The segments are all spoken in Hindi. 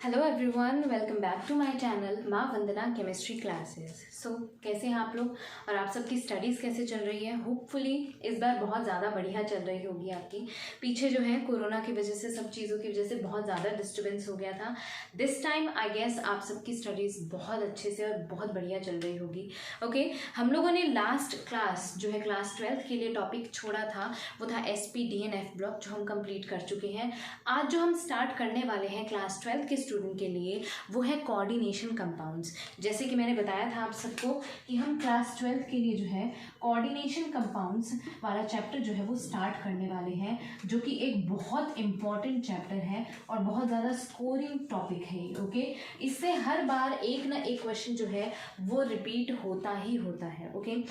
Hello everyone, welcome back to my channel Maa Vandana chemistry classes. सो कैसे हैं आप लोग और आप सबकी स्टडीज़ कैसे चल रही है। होपफुली इस बार बहुत ज़्यादा बढ़िया चल रही होगी आपकी। पीछे जो है कोरोना की वजह से, सब चीज़ों की वजह से बहुत ज़्यादा डिस्टर्बेंस हो गया था। दिस टाइम आई गेस आप सबकी स्टडीज़ बहुत अच्छे से और बहुत बढ़िया चल रही होगी। ओके, हम लोगों ने लास्ट क्लास जो है क्लास 12th के लिए टॉपिक छोड़ा था, वो था SPDNF ब्लॉक, जो हम कंप्लीट कर चुके हैं। आज जो हम स्टार्ट करने वाले हैं क्लास 12th के स्टूडेंट के लिए, वो है कोऑर्डिनेशन कंपाउंड्स। जैसे कि मैंने बताया था आप सबको कि हम क्लास 12th के लिए जो है कोऑर्डिनेशन कंपाउंड्स वाला चैप्टर जो है वो स्टार्ट करने वाले हैं, जो कि एक बहुत इंपॉर्टेंट चैप्टर है और बहुत ज़्यादा स्कोरिंग टॉपिक है। ओके, इससे हर बार एक ना एक क्वेश्चन जो है वो रिपीट होता ही होता है। ओके,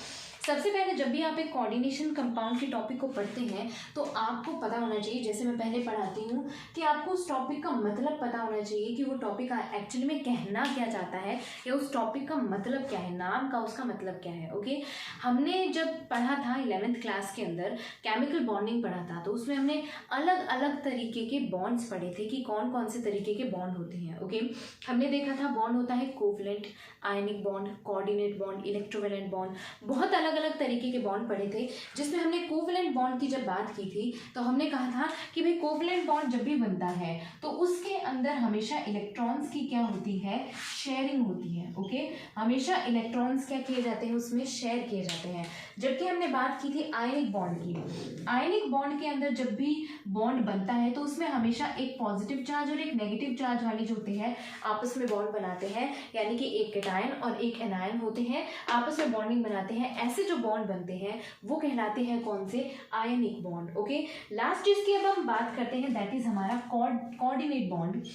सबसे पहले जब भी आप एक कोऑर्डिनेशन कंपाउंड के टॉपिक को पढ़ते हैं तो आपको पता होना चाहिए, जैसे मैं पहले पढ़ाती हूँ, कि आपको उस टॉपिक का मतलब पता होना चाहिए कि वो टॉपिक एक्चुअली में कहना क्या चाहता है, या उस टॉपिक का मतलब क्या है, नाम का उसका मतलब क्या है। ओके, हमने जब पढ़ा था 11th क्लास के अंदर केमिकल बॉन्डिंग पढ़ा था, तो उसमें हमने अलग अलग तरीके के बॉन्ड्स पढ़े थे कि कौन कौन से तरीके के बॉन्ड होते हैं। ओके, हमने देखा था बॉन्ड होता है covalent, ionic bond, coordinate bond, electrovalent bond, बहुत अलग अलग तरीके के बॉन्ड पढ़े थे। जिसमें हमने कोवलेंट बॉन्ड की जब बात की थी तो हमने कहा था कि भाई कोवलेंट बॉन्ड जब भी बनता है तो उसके अंदर हमेशा इलेक्ट्रॉन्स की क्या होती है, शेयरिंग होती है। ओके, हमेशा इलेक्ट्रॉन्स क्या किए जाते हैं, उसमें शेयर किए जाते हैं। जबकि हमने बात की थी आयनिक बॉन्ड की, आयनिक बॉन्ड के अंदर जब भी बॉन्ड बनता है तो उसमें हमेशा एक पॉजिटिव चार्ज और एक नेगेटिव चार्ज वाली जो होते हैं आपस में बॉन्ड बनाते हैं, यानी कि एक कैटायन और एक एनायन होते हैं, आपस में बॉन्डिंग बनाते हैं। ऐसे जो बॉन्ड बनते हैं वो कहलाते हैं कौन से, आयनिक बॉन्ड। ओके, लास्ट जिसकी अब हम बात करते हैं दैट इज हमारा कोऑर्डिनेट बॉन्ड।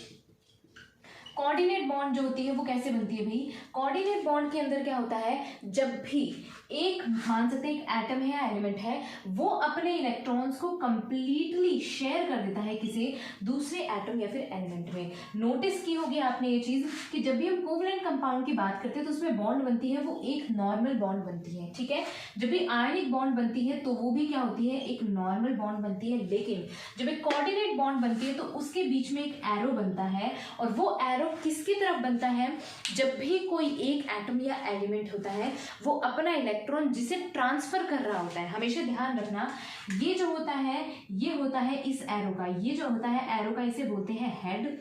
कोऑर्डिनेट बॉन्ड जो होती है वो कैसे बनती है भाई, कोऑर्डिनेट बॉन्ड के अंदर क्या होता है, जब भी एक मान सकते हैं एक एटम है या एलिमेंट है, वो अपने इलेक्ट्रॉन्स को कंप्लीटली शेयर कर देता है किसी दूसरे एटम या फिर एलिमेंट में। नोटिस की होगी आपने ये चीज कि जब भी हम कोवलेंट कंपाउंड की बात करते हैं तो उसमें बॉन्ड बनती है वो एक नॉर्मल बॉन्ड बनती है, ठीक है। जब भी आयनिक बॉन्ड बनती है तो वो भी क्या होती है, एक नॉर्मल बॉन्ड बनती है। लेकिन जब एक कोऑर्डिनेट बॉन्ड बनती है तो उसके बीच में एक एरो बनता है, और वो एरो किसकी तरफ बनता है, जब भी कोई एक एटम या एलिमेंट होता है वो अपना इलेक्ट्रॉन जिसे ट्रांसफर कर रहा होता है, हमेशा ध्यान रखना ये जो होता है ये होता है इस एरो का, ये जो होता है एरो का इसे बोलते हैं हेड,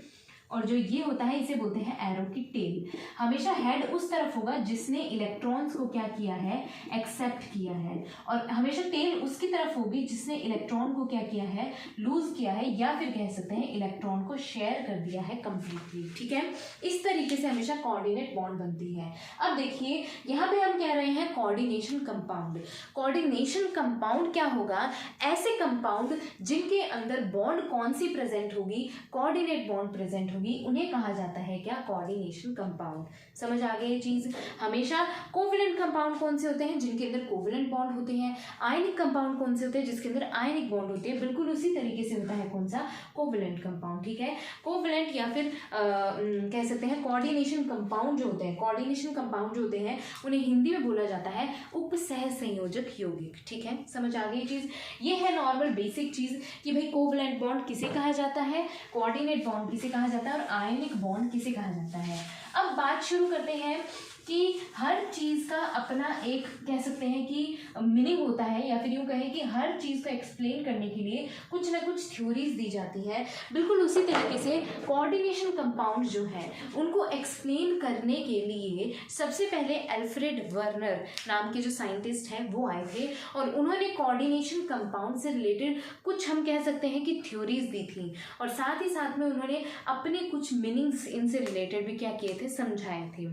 और जो ये होता है इसे बोलते हैं एरो की टेल। हमेशा हेड उस तरफ होगा जिसने इलेक्ट्रॉन्स को क्या किया है, एक्सेप्ट किया है, और हमेशा टेल उसकी तरफ होगी जिसने इलेक्ट्रॉन को क्या किया है, लूज किया है, या फिर कह सकते हैं इलेक्ट्रॉन को शेयर कर दिया है कंप्लीटली, ठीक है। इस तरीके से हमेशा कोऑर्डिनेट बॉन्ड बनती है। अब देखिए यहाँ पे हम कह रहे हैं कोऑर्डिनेशन कंपाउंड। कोऑर्डिनेशन कंपाउंड क्या होगा, ऐसे कंपाउंड जिनके अंदर बॉन्ड कौन सी प्रेजेंट होगी, कोऑर्डिनेट बॉन्ड प्रेजेंट होगी, उन्हें कहा जाता है क्या, कोऑर्डिनेशन कंपाउंड। समझ आ गई ये चीज। हमेशा कोवलेंट कंपाउंड कौन से होते हैं, जिनके अंदर कोवलेंट बॉन्ड होते हैं। आयनिक कंपाउंड कौन से होते हैं, जिसके अंदर आयनिक बॉन्ड होते हैं। बिल्कुल उसी तरीके से होता है कौन सा, कोवलेंट कंपाउंड, ठीक है। कोवलेंट या फिर कह सकते हैं कोऑर्डिनेशन कंपाउंड जो होते हैं, कोऑर्डिनेशन कंपाउंड जो होते हैं उन्हें हिंदी में बोला जाता है उपसह संयोजक यौगिक, ठीक है। समझ आ गई चीज। ये है नॉर्मल बेसिक चीज कि भाई कोवलेंट बॉन्ड किसे कहा जाता है, कोऑर्डिनेट बॉन्ड किसे कहा जाता है, और आयनिक बॉन्ड किसे कहा जाता है। अब बात शुरू करते हैं कि हर चीज़ का अपना एक कह सकते हैं कि मीनिंग होता है, या फिर यूँ कहें कि हर चीज़ को एक्सप्लेन करने के लिए कुछ ना कुछ थ्योरीज दी जाती है। बिल्कुल उसी तरीके से कोऑर्डिनेशन कंपाउंड जो है उनको एक्सप्लेन करने के लिए सबसे पहले अल्फ्रेड वर्नर नाम के जो साइंटिस्ट हैं वो आए थे, और उन्होंने कोऑर्डिनेशन कंपाउंड से रिलेटेड कुछ हम कह सकते हैं कि थ्योरीज दी थी, और साथ ही साथ में उन्होंने अपने कुछ मीनिंग्स इनसे रिलेटेड भी क्या किए थे, समझाए थे।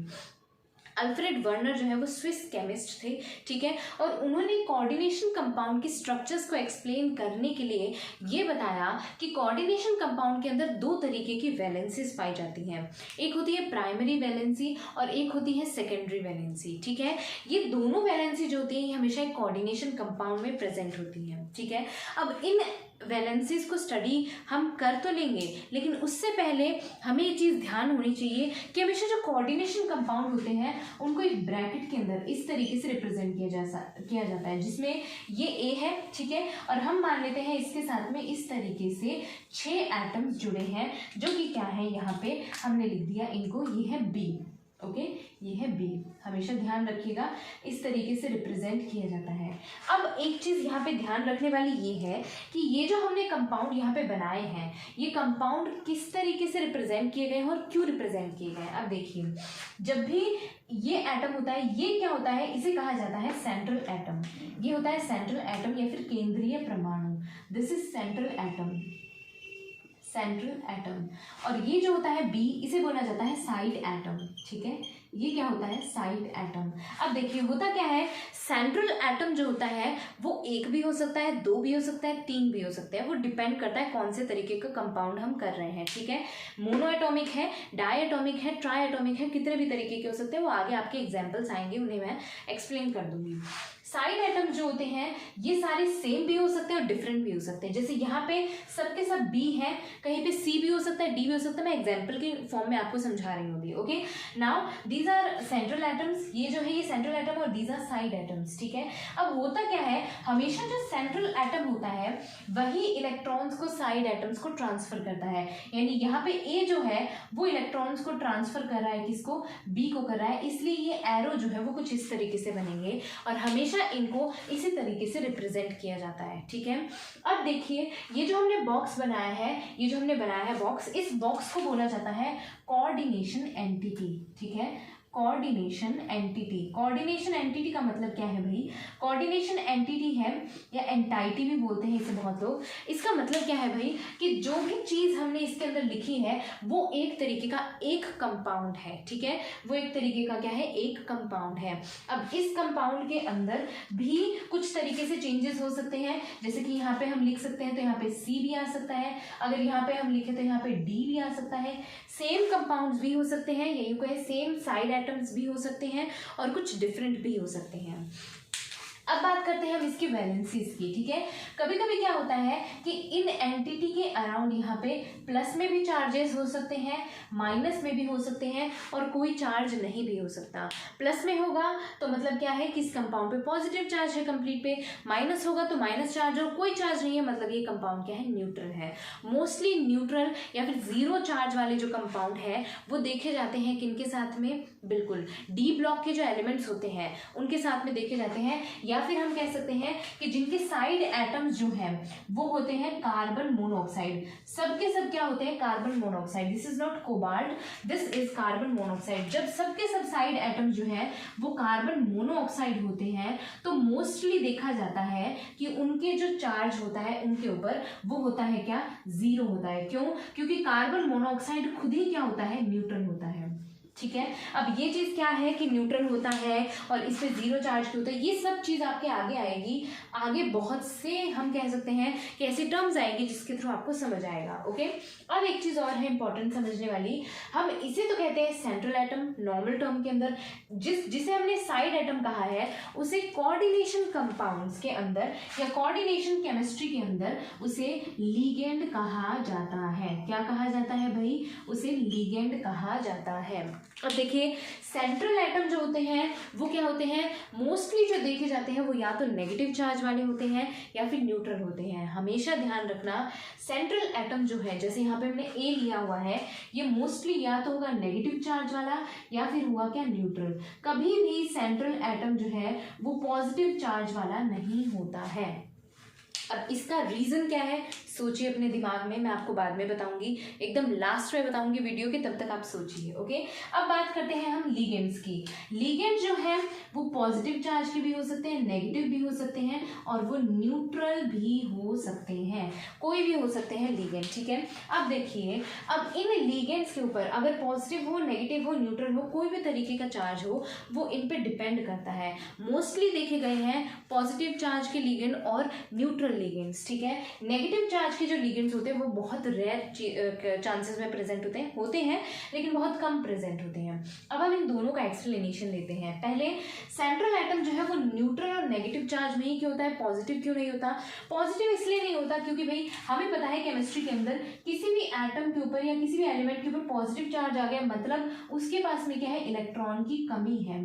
अल्फ्रेड वर्नर जो है वो स्विस केमिस्ट थे, ठीक है, और उन्होंने कोऑर्डिनेशन कंपाउंड की स्ट्रक्चर्स को एक्सप्लेन करने के लिए ये बताया कि कोऑर्डिनेशन कंपाउंड के अंदर दो तरीके की वैलेंसीज पाई जाती हैं। एक होती है प्राइमरी वैलेंसी और एक होती है सेकेंडरी वैलेंसी, ठीक है। ये दोनों वैलेंसी जो होती है ये हमेशा एक कोऑर्डिनेशन कंपाउंड में प्रेजेंट होती हैं, ठीक है। अब इन वैलेंसीज को स्टडी हम कर तो लेंगे, लेकिन उससे पहले हमें ये चीज़ ध्यान होनी चाहिए कि हमेशा जो कोऑर्डिनेशन कंपाउंड होते हैं उनको एक ब्रैकेट के अंदर इस तरीके से रिप्रेजेंट किया जाता है, जिसमें ये ए है, ठीक है, और हम मान लेते हैं इसके साथ में इस तरीके से 6 एटम्स जुड़े हैं, जो कि क्या है, यहाँ पे हमने लिख दिया इनको, ये है बी, ओके, ये है बी। हमेशा ध्यान रखिएगा, इस तरीके से रिप्रेजेंट किया जाता है। अब एक चीज़ यहाँ पे ध्यान रखने वाली ये है कि ये जो हमने कंपाउंड यहाँ पे बनाए हैं, ये कंपाउंड किस तरीके से रिप्रेजेंट किए गए हैं और क्यों रिप्रेजेंट किए गए हैं। अब देखिए, जब भी ये एटम होता है, ये क्या होता है, इसे कहा जाता है सेंट्रल एटम। ये होता है सेंट्रल एटम या फिर केंद्रीय परमाणु। This is central atom, central atom. और ये जो होता है बी, इसे बोला जाता है साइड एटम, ठीक है, ये क्या होता है, साइड एटम। अब देखिए होता क्या है, सेंट्रल एटम जो होता है वो एक भी हो सकता है, 2 भी हो सकता है, 3 भी हो सकता है, वो डिपेंड करता है कौन से तरीके का कंपाउंड हम कर रहे हैं, ठीक है। मोनो एटॉमिक है, डाई एटॉमिक है, ट्राई एटॉमिक है, कितने भी तरीके के हो सकते हैं, वो आगे आपके एग्जाम्पल्स आएंगे, उन्हें मैं एक्सप्लेन कर दूंगी। साइड एटम जो होते हैं ये सारे सेम भी हो सकते हैं और डिफरेंट भी हो सकते हैं। जैसे यहाँ पे सबके सब बी है, कहीं पे सी भी हो सकता है, डी भी हो सकता है, मैं एग्जाम्पल के फॉर्म में आपको समझा रही हूँ, okay. Now these are central atoms, ये जो है ये सेंट्रल एटम और दीज आर साइड एटम्स, ठीक है। अब होता क्या है, हमेशा जो सेंट्रल एटम होता है वही इलेक्ट्रॉन्स को साइड एटम्स को ट्रांसफर करता है, यानी यहाँ पे ए जो है वो इलेक्ट्रॉन्स को ट्रांसफर कर रहा है, किसको, बी को कर रहा है, इसलिए ये एरो जो है वो कुछ इस तरीके से बनेंगे और हमेशा इनको इसी तरीके से रिप्रेजेंट किया जाता है, ठीक है। अब देखिए ये जो हमने बॉक्स बनाया है, ये जो हमने बनाया है बॉक्स, इस बॉक्स को बोला जाता है कोऑर्डिनेशन एंटिटी, ठीक है, कोऑर्डिनेशन एंटिटी। कोऑर्डिनेशन एंटिटी का मतलब क्या है भाई, कोऑर्डिनेशन एंटिटी है या एंटाइटी भी बोलते हैं इसे बहुत लोग। इसका मतलब क्या है भाई कि जो भी चीज़ हमने इसके अंदर लिखी है वो एक तरीके का एक कंपाउंड है, ठीक है, वो एक तरीके का क्या है, एक कंपाउंड है। अब इस कंपाउंड के अंदर भी कुछ तरीके से चेंजेस हो सकते हैं, जैसे कि यहाँ पे हम लिख सकते हैं तो यहाँ पे सी भी आ सकता है, अगर यहाँ पे हम लिखे तो यहाँ पे डी भी आ सकता है। सेम कंपाउंड्स भी हो सकते हैं, यही को है सेम साइड एटम्स भी हो सकते हैं और कुछ डिफरेंट भी हो सकते हैं। अब बात करते हैं हम इसकी वैलेंसीज की, ठीक है। कभी कभी क्या होता है कि इन एंटिटी के अराउंड यहाँ पे प्लस में भी चार्जेस हो सकते हैं, माइनस में भी हो सकते हैं और कोई चार्ज नहीं भी हो सकता। प्लस में होगा तो मतलब क्या है कि इस कंपाउंड पे पॉजिटिव चार्ज है कंप्लीट पे, माइनस होगा तो माइनस चार्ज और कोई चार्ज नहीं है, मतलब ये कंपाउंड क्या है, न्यूट्रल है। मोस्टली न्यूट्रल या फिर जीरो चार्ज वाले जो कंपाउंड है वो देखे जाते हैं किनके साथ में, बिल्कुल डी ब्लॉक के जो एलिमेंट्स होते हैं उनके साथ में देखे जाते हैं, या फिर हम कह सकते हैं कि जिनके साइड एटम्स जो हैं वो होते हैं कार्बन मोनोऑक्साइड। सबके सब क्या होते हैं, carbon monoxide. This is not cobalt, this is carbon monoxide. जब सबके सब साइड एटम जो है वो कार्बन मोनोऑक्साइड होते हैं तो मोस्टली देखा जाता है कि उनके जो चार्ज होता है उनके ऊपर वो होता है क्या, जीरो होता है। क्यों, क्योंकि कार्बन मोनोऑक्साइड खुद ही क्या होता है, न्यूट्रल होता है, ठीक है। अब ये चीज़ क्या है कि न्यूट्रल होता है और इस पे जीरो चार्ज क्यों होता है, ये सब चीज़ आपके आगे आएगी। आगे बहुत से हम कह सकते हैं कि ऐसी टर्म्स आएंगी जिसके थ्रू आपको समझ आएगा, ओके। अब एक चीज़ और है इंपॉर्टेंट समझने वाली, हम इसे तो कहते हैं सेंट्रल एटम नॉर्मल टर्म के अंदर, जिसे हमने साइड एटम कहा है उसे कोऑर्डिनेशन कंपाउंड्स के अंदर या कोऑर्डिनेशन केमिस्ट्री के अंदर उसे लिगेंड कहा जाता है। क्या कहा जाता है भाई, उसे लिगेंड कहा जाता है। अब देखिए सेंट्रल एटम जो होते हैं वो क्या होते हैं, मोस्टली जो देखे जाते हैं वो या तो नेगेटिव चार्ज वाले होते हैं या फिर न्यूट्रल होते हैं। हमेशा ध्यान रखना सेंट्रल एटम जो है, जैसे यहाँ पे हमने ए लिया हुआ है, ये मोस्टली या तो होगा नेगेटिव चार्ज वाला या फिर हुआ क्या, न्यूट्रल। कभी भी सेंट्रल एटम जो है वो पॉजिटिव चार्ज वाला नहीं होता है। अब इसका रीज़न क्या है सोचिए अपने दिमाग में, मैं आपको बाद में बताऊंगी, एकदम लास्ट में बताऊंगी वीडियो के, तब तक आप सोचिए, ओके। अब बात करते हैं हम लिगेंड्स की। लिगेंड जो है वो पॉजिटिव चार्ज के भी हो सकते हैं, नेगेटिव भी हो सकते हैं और वो न्यूट्रल भी हो सकते हैं, कोई भी हो सकते हैं लिगेंड, ठीक है। अब देखिए, अब इन लिगेंड्स के ऊपर अगर पॉजिटिव हो, नेगेटिव हो, न्यूट्रल हो, कोई भी तरीके का चार्ज हो, वो इन पे डिपेंड करता है। मोस्टली देखे गए हैं पॉजिटिव चार्ज के लिगेंड और न्यूट्रल लिगेंड्स, ठीक है। नेगेटिव चार्ज के जो लिगेंड्स होते हैं वो बहुत रेयर चांसेस में प्रेजेंट होते हैं लेकिन बहुत कम प्रेजेंट होते हैं। अब हम इन दोनों का एक्सप्लेनेशन लेते हैं। पहले सेंट्रल एटम जो है वो न्यूट्रल और नेगेटिव चार्ज में ही क्यों होता है, पॉजिटिव क्यों नहीं होता? पॉजिटिव इसलिए नहीं होता क्योंकि भाई हमें पता है केमिस्ट्री के अंदर किसी भी एटम के ऊपर या किसी भी एलिमेंट के ऊपर पॉजिटिव चार्ज आ गया मतलब उसके पास में क्या है, इलेक्ट्रॉन की कमी है।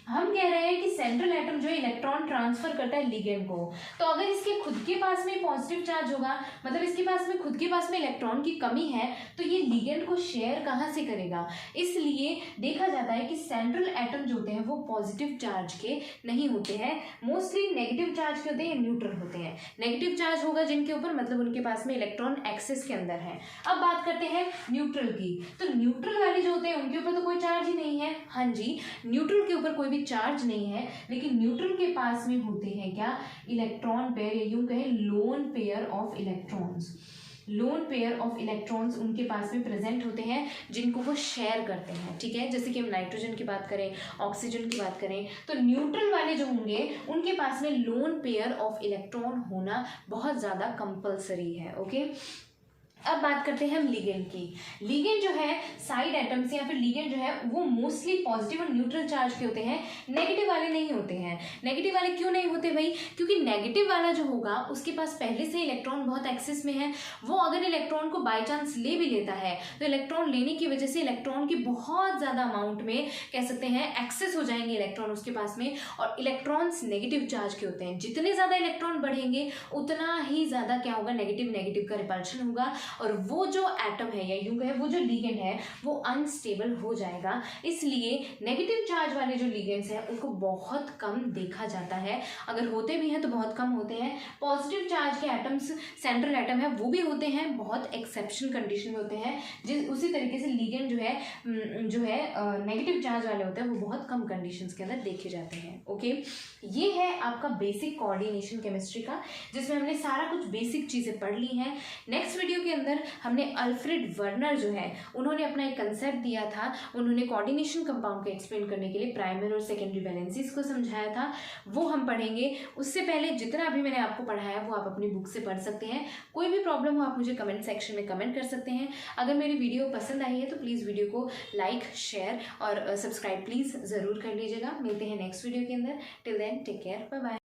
हम कह रहे हैं कि सेंट्रल एटम जो है इलेक्ट्रॉन ट्रांसफर करता है लिगेंड को, तो अगर इसके खुद के पास में पॉजिटिव चार्ज होगा मतलब इसके पास में खुद के पास में इलेक्ट्रॉन की कमी है तो ये लिगेंड को शेयर कहाँ से करेगा। इसलिए देखा जाता है कि सेंट्रल एटम जो होते हैं वो पॉजिटिव चार्ज के नहीं होते हैं, मोस्टली नेगेटिव चार्ज के होते हैं, न्यूट्रल होते हैं। नेगेटिव चार्ज होगा जिनके ऊपर मतलब उनके पास में इलेक्ट्रॉन एक्सेस के अंदर है। अब बात करते हैं न्यूट्रल की, तो न्यूट्रल वाले जो होते हैं उनके ऊपर तो कोई चार्ज ही नहीं है। हाँ जी, न्यूट्रल के ऊपर कोई भी चार्ज नहीं है लेकिन न्यूट्रल के पास में होते हैं क्या, इलेक्ट्रॉन पेयर या यूं कहें lone pair of electrons. Lone pair of electrons उनके पास में प्रेजेंट होते हैं जिनको वो शेयर करते हैं। ठीक है, जैसे कि हम नाइट्रोजन की बात करें, ऑक्सीजन की बात करें, तो न्यूट्रल वाले जो होंगे उनके पास में लोन पेयर ऑफ इलेक्ट्रॉन होना बहुत ज़्यादा कंपलसरी है। ओके, अब बात करते हैं हम लिगेंड की। लिगेंड जो है साइड एटम्स या फिर लिगेंड जो है वो मोस्टली पॉजिटिव और न्यूट्रल चार्ज के होते हैं, नेगेटिव वाले नहीं होते हैं। नेगेटिव वाले क्यों नहीं होते भाई, क्योंकि नेगेटिव वाला जो होगा उसके पास पहले से इलेक्ट्रॉन बहुत एक्सेस में है, वो अगर इलेक्ट्रॉन को बाई चांस ले भी लेता है तो इलेक्ट्रॉन लेने की वजह से इलेक्ट्रॉन की बहुत ज़्यादा अमाउंट में कह सकते हैं एक्सेस हो जाएंगे इलेक्ट्रॉन उसके पास में, और इलेक्ट्रॉन्स नेगेटिव चार्ज के होते हैं। जितने ज़्यादा इलेक्ट्रॉन बढ़ेंगे उतना ही ज़्यादा क्या होगा, नेगेटिव नेगेटिव का रिपल्शन होगा और वो जो एटम है या यूं कहें वो जो लिगेंड है वो अनस्टेबल हो जाएगा। इसलिए नेगेटिव चार्ज वाले जो लिगेंड्स हैं उनको बहुत कम देखा जाता है, अगर होते भी हैं तो बहुत कम होते हैं। पॉजिटिव चार्ज के एटम्स सेंट्रल एटम है वो भी होते हैं, बहुत एक्सेप्शन कंडीशन में होते हैं। जिस उसी तरीके से लिगेंड जो है नेगेटिव चार्ज वाले होते हैं वो बहुत कम कंडीशंस के अंदर देखे जाते हैं। ओके, ये है आपका बेसिक कोऑर्डिनेशन केमिस्ट्री का, जिसमें हमने सारा कुछ बेसिक चीज़ें पढ़ ली हैं। नेक्स्ट वीडियो के अंदर हमने अल्फ्रेड वर्नर जो है उन्होंने अपना एक कंसेप्ट दिया था, उन्होंने कोऑर्डिनेशन कंपाउंड को एक्सप्लेन करने के लिए प्राइमरी और सेकेंडरी वैलेंसीज को समझाया था, वो हम पढ़ेंगे। उससे पहले जितना अभी मैंने आपको पढ़ाया वो आप अपनी बुक से पढ़ सकते हैं। कोई भी प्रॉब्लम हो आप मुझे कमेंट सेक्शन में कमेंट कर सकते हैं। अगर मेरी वीडियो पसंद आई है तो प्लीज़ वीडियो को लाइक, शेयर और सब्सक्राइब प्लीज़ ज़रूर कर लीजिएगा। मिलते हैं नेक्स्ट वीडियो के अंदर। Till then take care, bye bye.